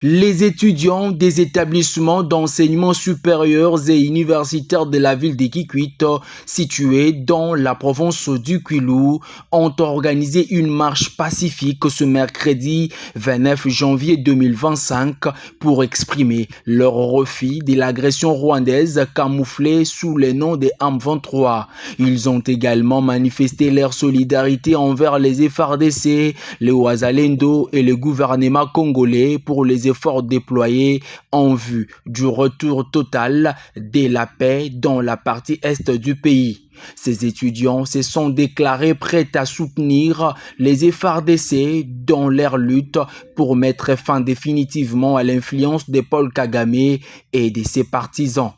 Les étudiants des établissements d'enseignement supérieur et universitaires de la ville de Kikwit, située dans la province du Kwilu, ont organisé une marche pacifique ce mercredi 29 janvier 2025 pour exprimer leur refus de l'agression rwandaise camouflée sous le nom des M23. Ils ont également manifesté leur solidarité envers les FARDC, les Wazalendo et le gouvernement congolais pour les efforts déployés en vue du retour total de la paix dans la partie est du pays. Ces étudiants se sont déclarés prêts à soutenir les FARDC dans leur lutte pour mettre fin définitivement à l'influence de Paul Kagame et de ses partisans.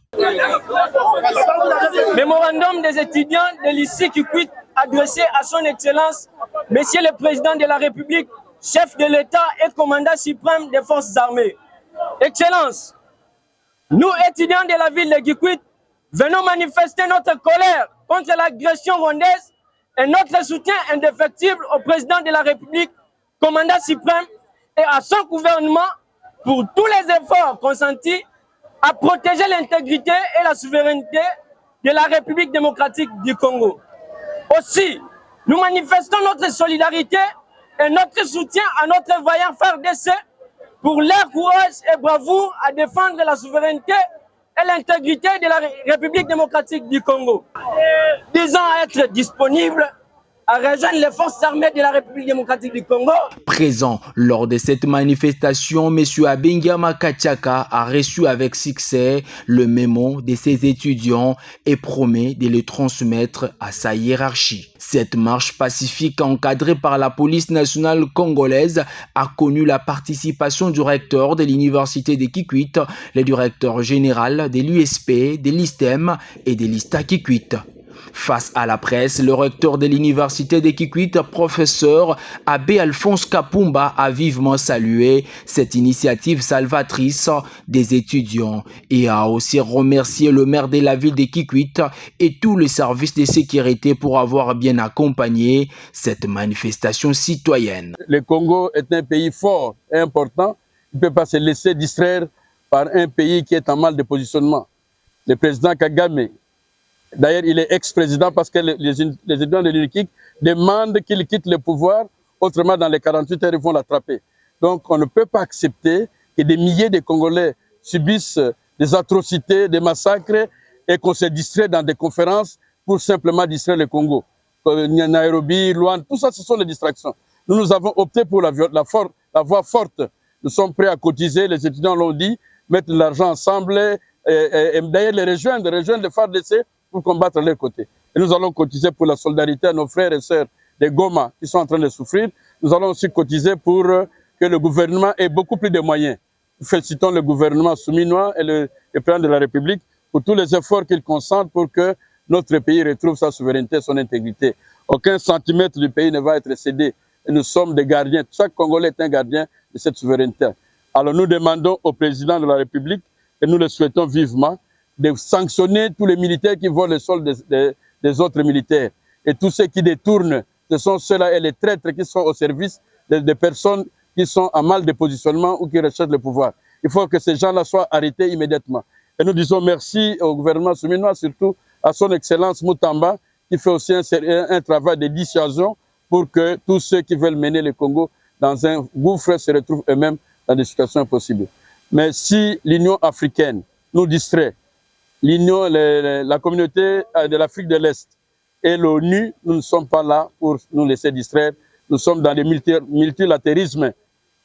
Mémorandum des étudiants de lycée Kikwit adressé à son Excellence, Monsieur le Président de la République, chef de l'État et commandant suprême des forces armées. Excellence, nous étudiants de la ville de Kikwit venons manifester notre colère contre l'agression rwandaise et notre soutien indéfectible au Président de la République, commandant suprême et à son gouvernement pour tous les efforts consentis à protéger l'intégrité et la souveraineté de la République démocratique du Congo. Aussi, nous manifestons notre solidarité et notre soutien à notre vaillant FARDC pour leur courage et bravoure à défendre la souveraineté et l'intégrité de la République démocratique du Congo. Disant être disponibles à rejoindre les forces armées de la République démocratique du Congo. Présent lors de cette manifestation, M. Abengiama Kachaka a reçu avec succès le mémo de ses étudiants et promet de le transmettre à sa hiérarchie. Cette marche pacifique encadrée par la police nationale congolaise a connu la participation du recteur de l'université de Kikwit, le directeur général de l'USP, de l'ISTEM et de l'ISTA Kikwit. Face à la presse, le recteur de l'université de Kikwit, professeur Abbé Alphonse Kapumba, a vivement salué cette initiative salvatrice des étudiants et a aussi remercié le maire de la ville de Kikwit et tous les services de sécurité pour avoir bien accompagné cette manifestation citoyenne. Le Congo est un pays fort et important. Il ne peut pas se laisser distraire par un pays qui est en mal de positionnement. Le président Kagame, d'ailleurs, il est ex-président parce que les étudiants de l'UNIKIK demandent qu'il quitte le pouvoir, autrement dans les 48 heures, ils vont l'attraper. Donc, on ne peut pas accepter que des milliers de Congolais subissent des atrocités, des massacres et qu'on se distrait dans des conférences pour simplement distraire le Congo. Nairobi, Luanda, tout ça, ce sont les distractions. Nous avons opté pour la voie forte. Nous sommes prêts à cotiser, les étudiants l'ont dit, mettre de l'argent ensemble et d'ailleurs les rejoindre les FARDC pour combattre à leur côté. Et nous allons cotiser pour la solidarité à nos frères et sœurs des Goma qui sont en train de souffrir. Nous allons aussi cotiser pour que le gouvernement ait beaucoup plus de moyens. Nous félicitons le gouvernement souminois et le président de la République pour tous les efforts qu'ils consentent pour que notre pays retrouve sa souveraineté et son intégrité. Aucun centimètre du pays ne va être cédé. Et nous sommes des gardiens. Chaque Congolais est un gardien de cette souveraineté. Alors nous demandons au président de la République, et nous le souhaitons vivement, de sanctionner tous les militaires qui volent le sol des autres militaires. Et tous ceux qui détournent, ce sont ceux-là et les traîtres qui sont au service des personnes qui sont en mal de positionnement ou qui recherchent le pouvoir. Il faut que ces gens-là soient arrêtés immédiatement. Et nous disons merci au gouvernement souminois, surtout à son Excellence Mutamba, qui fait aussi un travail de dissuasion pour que tous ceux qui veulent mener le Congo dans un gouffre se retrouvent eux-mêmes dans des situations impossibles. Mais si l'Union africaine nous distrait, la communauté de l'Afrique de l'Est et l'ONU, nous ne sommes pas là pour nous laisser distraire. Nous sommes dans le multilatérisme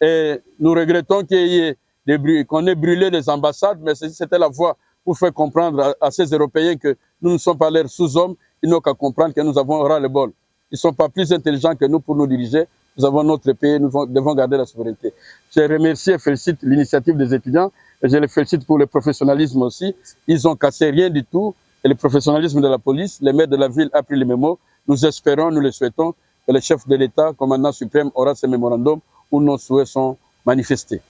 et nous regrettons qu'on ait brûlé les ambassades, mais c'était la voie pour faire comprendre à ces Européens que nous ne sommes pas leurs sous-hommes, ils n'ont qu'à comprendre que nous avons ras-le-bol. Ils ne sont pas plus intelligents que nous pour nous diriger. Nous avons notre pays, nous devons garder la souveraineté. Je remercie et félicite l'initiative des étudiants. Et je les félicite pour le professionnalisme aussi. Ils n'ont cassé rien du tout. Et le professionnalisme de la police, le maire de la ville a pris le mémo. Nous espérons, nous le souhaitons, que le chef de l'État, commandant suprême, aura ce mémorandum où nos souhaits sont manifestés.